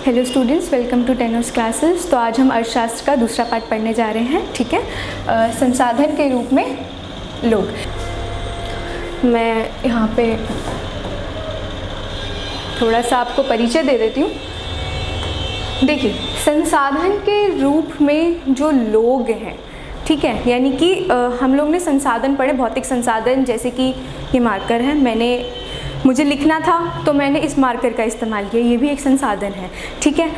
Hello students, welcome to Tenners classes. तो आज हम अर्थशास्त्र का दूसरा पार्ट पढ़ने जा रहे हैं। ठीक है, संसाधन के रूप में लोग। मैं यहाँ पे थोड़ा सा आपको परिचय दे देती हूँ। देखिए, संसाधन के रूप में जो लोग हैं, ठीक है, यानी कि हम लोग ने संसाधन पढ़े, भौतिक संसाधन, जैसे कि ये मार्कर है, मुझे लिखना था तो मैंने इस मार्कर का इस्तेमाल किया, ये भी एक संसाधन है। ठीक है,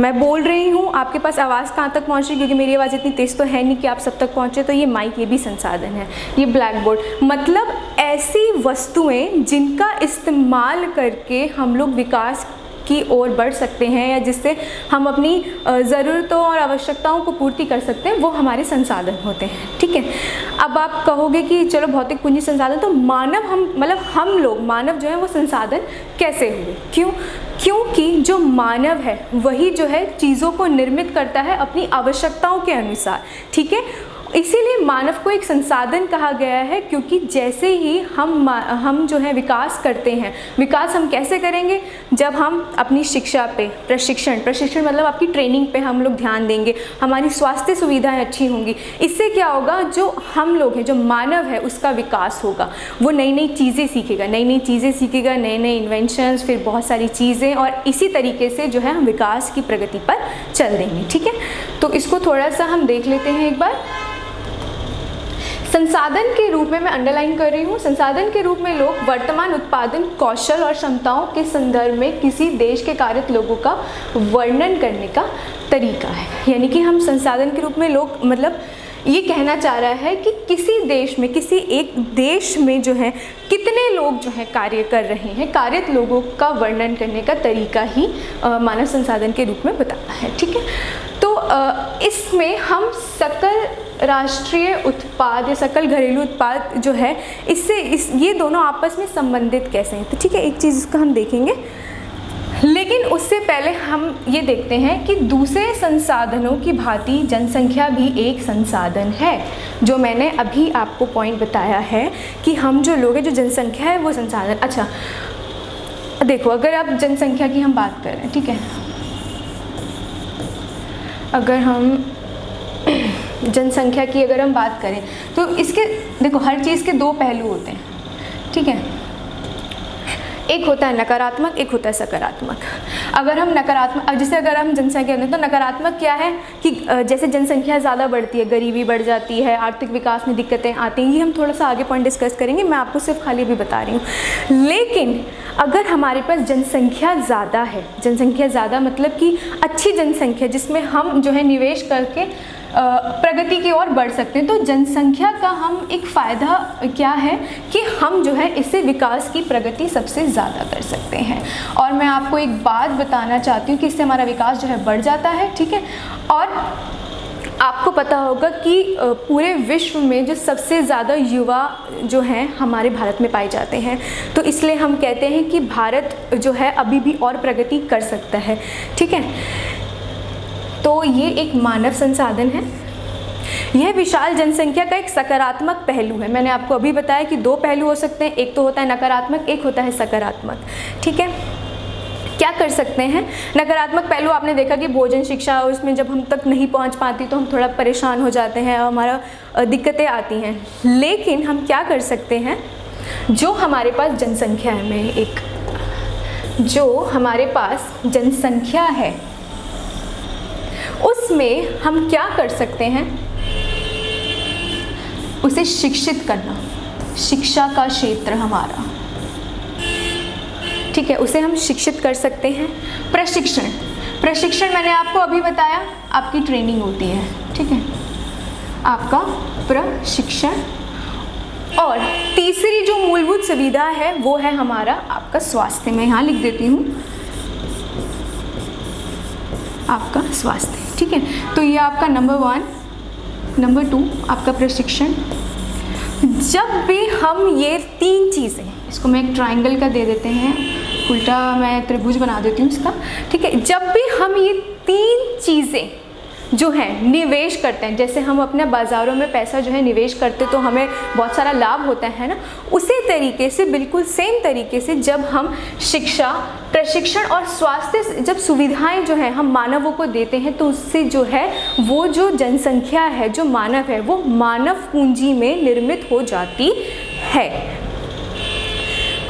मैं बोल रही हूँ, आपके पास आवाज़ कहाँ तक पहुँच रही है, क्योंकि मेरी आवाज़ इतनी तेज़ तो है नहीं कि आप सब तक पहुँचे। तो ये माइक, ये भी संसाधन है। ये ब्लैक बोर्ड, मतलब ऐसी वस्तुएं जिनका इस्तेमाल करके हम लोग विकास की ओर बढ़ सकते हैं, या जिससे हम अपनी ज़रूरतों और आवश्यकताओं को पूर्ति कर सकते हैं, वो हमारे संसाधन होते हैं। ठीक है, अब आप कहोगे कि चलो भौतिक पूंजी संसाधन, तो मानव, हम लोग मानव जो है वो संसाधन कैसे हुए? क्योंकि जो मानव है वही जो है चीज़ों को निर्मित करता है अपनी आवश्यकताओं के अनुसार। ठीक है, इसीलिए मानव को एक संसाधन कहा गया है, क्योंकि जैसे ही हम जो है विकास करते हैं, विकास हम कैसे करेंगे? जब हम अपनी शिक्षा पे प्रशिक्षण मतलब आपकी ट्रेनिंग पे हम लोग ध्यान देंगे, हमारी स्वास्थ्य सुविधाएं अच्छी होंगी। इससे क्या होगा, जो हम लोग हैं, जो मानव है, उसका विकास होगा। वो नई नई चीज़ें सीखेगा, नए नए इन्वेंशंस, फिर बहुत सारी चीज़ें, और इसी तरीके से जो है हम विकास की प्रगति पर चल देंगे। ठीक है, तो इसको थोड़ा सा हम देख लेते हैं एक बार। संसाधन के रूप में मैं अंडरलाइन कर रही हूँ, संसाधन के रूप में लोग वर्तमान उत्पादन कौशल और क्षमताओं के संदर्भ में किसी देश के कार्यरत लोगों का वर्णन करने का तरीका है। यानी कि हम संसाधन के रूप में लोग, मतलब ये कहना चाह रहा है कि किसी देश में, किसी एक देश में जो है कितने लोग जो है कार्य कर रहे हैं, कार्यरत लोगों का वर्णन करने का तरीका ही मानव संसाधन के रूप में बताता है। ठीक है, तो इसमें हम सकल राष्ट्रीय उत्पाद या सकल घरेलू उत्पाद जो है, ये दोनों आपस में संबंधित कैसे हैं। तो ठीक है, एक चीज़ इसका हम देखेंगे, लेकिन उससे पहले हम ये देखते हैं कि दूसरे संसाधनों की भांति जनसंख्या भी एक संसाधन है। जो मैंने अभी आपको पॉइंट बताया है कि हम जो लोग हैं, जो जनसंख्या है, वो संसाधन। अच्छा देखो, अगर आप जनसंख्या की हम बात करें, ठीक है, अगर हम जनसंख्या की अगर हम बात करें तो इसके देखो, हर चीज़ के दो पहलू होते हैं। ठीक है, एक होता है नकारात्मक, एक होता है सकारात्मक। अगर हम नकारात्मक, जैसे अगर हम जनसंख्या लें तो नकारात्मक क्या है कि जैसे जनसंख्या ज़्यादा बढ़ती है, गरीबी बढ़ जाती है, आर्थिक विकास में दिक्कतें आती हैं। ये हम थोड़ा सा आगे पॉइंट डिस्कस करेंगे, मैं आपको सिर्फ खाली भी बता रही हूँ। लेकिन अगर हमारे पास जनसंख्या ज़्यादा है, जनसंख्या ज़्यादा मतलब कि अच्छी जनसंख्या, जिसमें हम जो है निवेश करके प्रगति की ओर बढ़ सकते हैं, तो जनसंख्या का हम एक फ़ायदा क्या है कि हम जो है इससे विकास की प्रगति सबसे ज़्यादा कर सकते हैं। और मैं आपको एक बात बताना चाहती हूँ कि इससे हमारा विकास जो है बढ़ जाता है। ठीक है, और आपको पता होगा कि पूरे विश्व में जो सबसे ज़्यादा युवा जो हैं हमारे भारत में पाए जाते हैं, तो इसलिए हम कहते हैं कि भारत जो है अभी भी और प्रगति कर सकता है। ठीक है, तो ये एक मानव संसाधन है। यह विशाल जनसंख्या का एक सकारात्मक पहलू है। मैंने आपको अभी बताया कि दो पहलू हो सकते हैं, एक तो होता है नकारात्मक, एक होता है सकारात्मक। ठीक है, क्या कर सकते हैं? नकारात्मक पहलू आपने देखा कि भोजन, शिक्षा, और उसमें जब हम तक नहीं पहुंच पाती तो हम थोड़ा परेशान हो जाते हैं, हमारा दिक्कतें आती हैं। लेकिन हम क्या कर सकते हैं, जो हमारे पास जनसंख्या है, जो हमारे पास जनसंख्या है, उसमें हम क्या कर सकते हैं, उसे शिक्षित करना। शिक्षा का क्षेत्र हमारा, ठीक है, उसे हम शिक्षित कर सकते हैं। प्रशिक्षण मैंने आपको अभी बताया, आपकी ट्रेनिंग होती है। ठीक है, आपका प्रशिक्षण। और तीसरी जो मूलभूत सुविधा है वो है हमारा आपका स्वास्थ्य। मैं यहाँ लिख देती हूँ, आपका स्वास्थ्य। ठीक है, तो ये आपका नंबर 1, नंबर 2 आपका प्रशिक्षण। जब भी हम ये तीन चीज़ें, इसको मैं एक ट्रायंगल का दे देते हैं, उल्टा मैं त्रिभुज बना देती हूँ इसका। ठीक है, जब भी हम ये तीन चीज़ें जो है निवेश करते हैं, जैसे हम अपने बाज़ारों में पैसा जो है निवेश करते तो हमें बहुत सारा लाभ होता है ना, उसी तरीके से, बिल्कुल सेम तरीके से जब हम शिक्षा, प्रशिक्षण और स्वास्थ्य जब सुविधाएं जो है हम मानवों को देते हैं तो उससे जो है वो जो जनसंख्या है, जो मानव है, वो मानव पूंजी में निर्मित हो जाती है।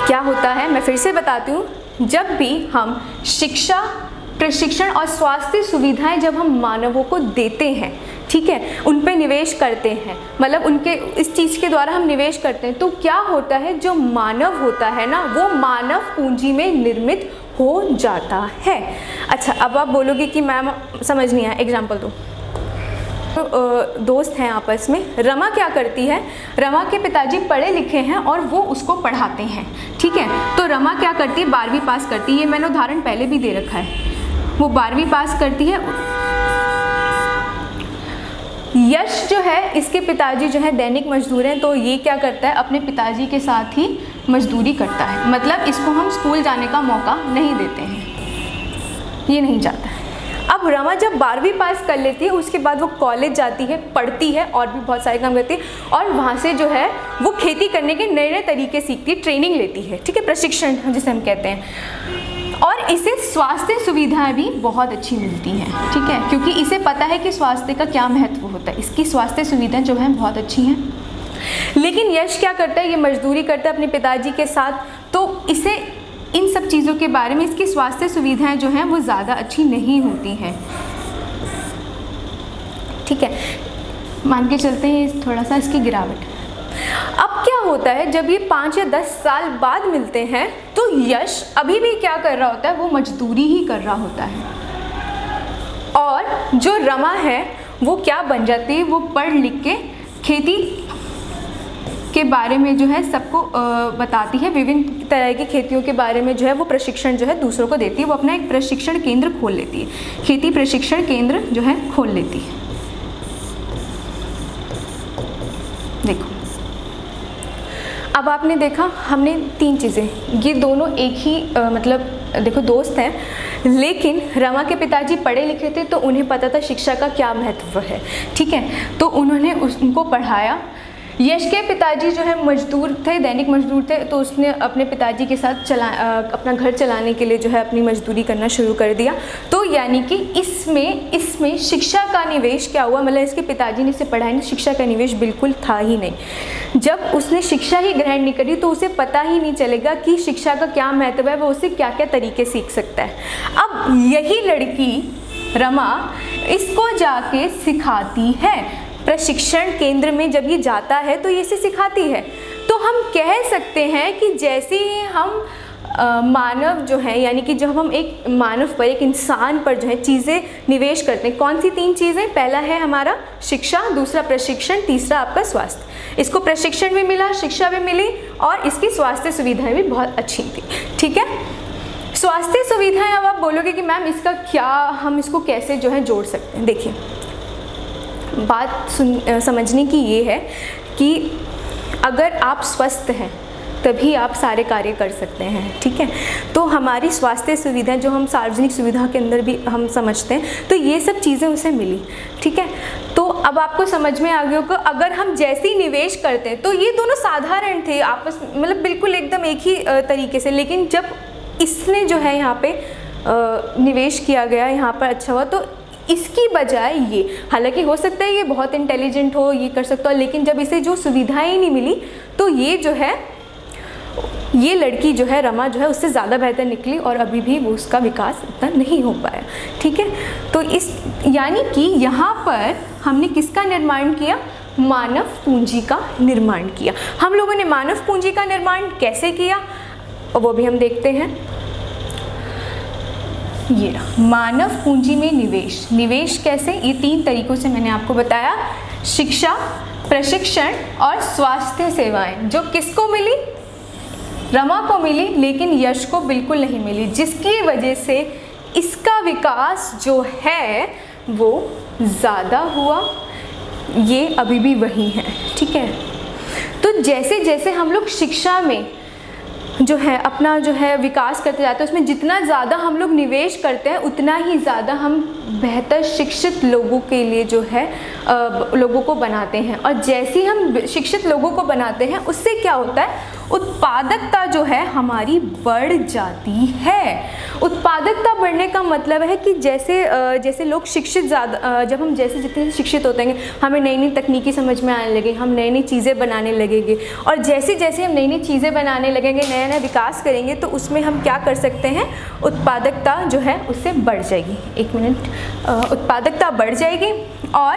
क्या होता है, मैं फिर से बताती हूँ, जब भी हम शिक्षा, प्रशिक्षण और स्वास्थ्य सुविधाएं जब हम मानवों को देते हैं, ठीक है, उन पे निवेश करते हैं, मतलब उनके इस चीज़ के द्वारा हम निवेश करते हैं, तो क्या होता है, जो मानव होता है ना, वो मानव पूंजी में निर्मित हो जाता है। अच्छा, अब आप बोलोगे कि मैम समझ नहीं आया, एग्जाम्पल दो। तो दोस्त हैं आपस में, रमा क्या करती है, रमा के पिताजी पढ़े लिखे हैं और वो उसको पढ़ाते हैं, ठीक है। तो रमा क्या करती है, 12वीं पास करती है, ये मैंने उदाहरण पहले भी दे रखा है, वो 12वीं पास करती है। यश जो है, इसके पिताजी जो है दैनिक मजदूर हैं, तो ये क्या करता है, अपने पिताजी के साथ ही मजदूरी करता है, मतलब इसको हम स्कूल जाने का मौका नहीं देते हैं, ये नहीं चाहता है। अब रमा जब 12वीं पास कर लेती है, उसके बाद वो कॉलेज जाती है, पढ़ती है और भी बहुत सारे काम करती है, और वहाँ से जो है वो खेती करने के नए नए तरीके सीखती है, ट्रेनिंग लेती है, ठीक है, प्रशिक्षण जिसे हम कहते हैं। और इसे स्वास्थ्य सुविधाएं भी बहुत अच्छी मिलती हैं, ठीक है, क्योंकि इसे पता है कि स्वास्थ्य का क्या महत्व होता है, इसकी स्वास्थ्य सुविधाएं जो हैं बहुत अच्छी हैं। लेकिन यश क्या करता है, ये मजदूरी करता है अपने पिताजी के साथ, तो इसे इन सब चीज़ों के बारे में, इसकी स्वास्थ्य सुविधाएं जो हैं वो ज़्यादा अच्छी नहीं होती हैं, ठीक है, मान के चलते हैं थोड़ा सा इसकी गिरावट। अब क्या होता है, जब ये 5 या 10 साल बाद मिलते हैं तो यश अभी भी क्या कर रहा होता है, वो मजदूरी ही कर रहा होता है, और जो रमा है वो क्या बन जाती है, वो पढ़ लिख के खेती के बारे में जो है सबको बताती है, विभिन्न तरह की खेतियों के बारे में जो है वो प्रशिक्षण जो है दूसरों को देती है, वो अपना एक प्रशिक्षण केंद्र खोल लेती है, खेती प्रशिक्षण केंद्र जो है खोल लेती है। देखो, अब आपने देखा, हमने 3 चीज़ें, ये दोनों एक ही मतलब देखो दोस्त हैं, लेकिन रमा के पिताजी पढ़े लिखे थे तो उन्हें पता था शिक्षा का क्या महत्व है, ठीक है, तो उन्होंने उनको पढ़ाया। यश के पिताजी जो है मजदूर थे, दैनिक मजदूर थे, तो उसने अपने पिताजी के साथ अपना घर चलाने के लिए जो है अपनी मजदूरी करना शुरू कर दिया। तो यानी कि इसमें शिक्षा का निवेश क्या हुआ, मतलब इसके पिताजी ने इसे पढ़ाया नहीं, शिक्षा का निवेश बिल्कुल था ही नहीं। जब उसने शिक्षा ही ग्रहण नहीं करी तो उसे पता ही नहीं चलेगा कि शिक्षा का क्या महत्व है, वो उसे क्या क्या तरीके सीख सकता है। अब यही लड़की रमा इसको जाके सिखाती है, प्रशिक्षण केंद्र में जब ये जाता है तो ये इसे सिखाती है। तो हम कह सकते हैं कि जैसे ही हम मानव जो है, यानी कि जब हम एक मानव पर, एक इंसान पर जो है चीज़ें निवेश करते हैं, कौन सी 3 चीज़ें, पहला है हमारा शिक्षा, दूसरा प्रशिक्षण, तीसरा आपका स्वास्थ्य। इसको प्रशिक्षण भी मिला, शिक्षा भी मिली और इसकी स्वास्थ्य सुविधाएं भी बहुत अच्छी थी, ठीक है। स्वास्थ्य सुविधाएं, अब आप बोलोगे कि मैम इसका क्या, हम इसको कैसे जो है जोड़ सकते हैं। देखिए, बात समझने की ये है कि अगर आप स्वस्थ हैं तभी आप सारे कार्य कर सकते हैं, ठीक है। तो हमारी स्वास्थ्य सुविधाएं जो हम सार्वजनिक सुविधा के अंदर भी हम समझते हैं, तो ये सब चीज़ें उसे मिली, ठीक है। तो अब आपको समझ में आ गया होगा, अगर हम जैसे ही निवेश करते हैं, तो ये दोनों साधारण थे आपस, मतलब बिल्कुल एकदम एक ही तरीके से, लेकिन जब इसने जो है यहाँ पे निवेश किया गया, यहाँ पर अच्छा हुआ, तो इसकी बजाय ये, हालांकि हो सकता है ये बहुत इंटेलिजेंट हो, ये कर सकता हो, लेकिन जब इसे जो सुविधाएं ही नहीं मिली तो ये जो है, ये लड़की जो है रमा जो है उससे ज़्यादा बेहतर निकली और अभी भी वो उसका विकास इतना नहीं हो पाया, ठीक है। तो इस यानी कि यहाँ पर हमने किसका निर्माण किया, मानव पूंजी का निर्माण किया। हम लोगों ने मानव पूंजी का निर्माण कैसे किया और वो भी हम देखते हैं। ये रहा मानव पूंजी में निवेश। निवेश कैसे, ये 3 तरीकों से मैंने आपको बताया, शिक्षा, प्रशिक्षण और स्वास्थ्य सेवाएं, जो किसको मिली, रमा को मिली, लेकिन यश को बिल्कुल नहीं मिली, जिसकी वजह से इसका विकास जो है वो ज़्यादा हुआ, ये अभी भी वही है, ठीक है। तो जैसे जैसे हम लोग शिक्षा में जो है अपना जो है विकास करते जाते हैं, उसमें जितना ज़्यादा हम लोग निवेश करते हैं उतना ही ज़्यादा हम बेहतर शिक्षित लोगों के लिए जो है लोगों को बनाते हैं। और जैसे ही हम शिक्षित लोगों को बनाते हैं उससे क्या होता है, उत्पादकता जो है हमारी बढ़ जाती है। उत्पादकता बढ़ने का मतलब है कि जैसे लोग शिक्षित ज़्यादा जब हम जितने शिक्षित होते हैं हमें नई नई तकनीकी समझ में आने लगे, हम नई नई चीज़ें बनाने लगेंगे, और जैसे जैसे हम नई नई चीज़ें बनाने लगेंगे, नया नया विकास करेंगे, तो उसमें हम क्या कर सकते हैं, उत्पादकता जो है उससे बढ़ जाएगी। एक मिनट, उत्पादकता बढ़ जाएगी, और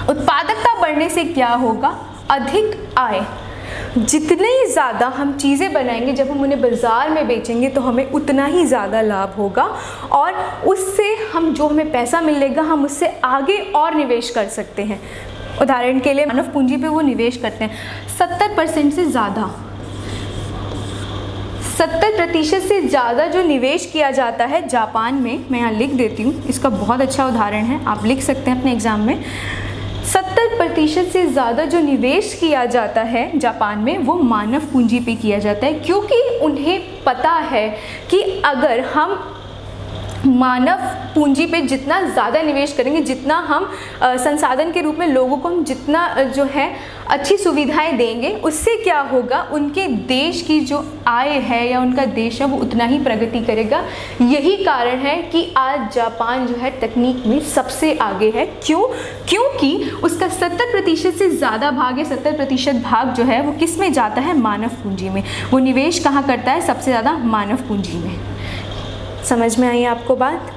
उत्पादकता बढ़ने से क्या होगा, अधिक आय। जितने ही ज़्यादा हम चीज़ें बनाएंगे, जब हम उन्हें बाज़ार में बेचेंगे तो हमें उतना ही ज़्यादा लाभ होगा, और उससे हम जो हमें पैसा मिलेगा हम उससे आगे और निवेश कर सकते हैं। उदाहरण के लिए मानव पूंजी पे वो निवेश करते हैं 70% से ज़्यादा, 70% से ज़्यादा जो निवेश किया जाता है जापान में। मैं यहाँ लिख देती हूँ, इसका बहुत अच्छा उदाहरण है, आप लिख सकते हैं अपने एग्ज़ाम में। 70% से ज़्यादा जो निवेश किया जाता है जापान में वो मानव पूंजी पे किया जाता है, क्योंकि उन्हें पता है कि अगर हम मानव पूंजी पे जितना ज़्यादा निवेश करेंगे, जितना हम संसाधन के रूप में लोगों को हम जितना जो है अच्छी सुविधाएं देंगे, उससे क्या होगा, उनके देश की जो आय है या उनका देश है वो उतना ही प्रगति करेगा। यही कारण है कि आज जापान जो है तकनीक में सबसे आगे है। क्योंकि उसका 70% से ज़्यादा भाग या 70% भाग जो है वो किस में जाता है, मानव पूंजी में। वो निवेश कहाँ करता है, सबसे ज़्यादा मानव पूंजी में। समझ में आई आपको बात?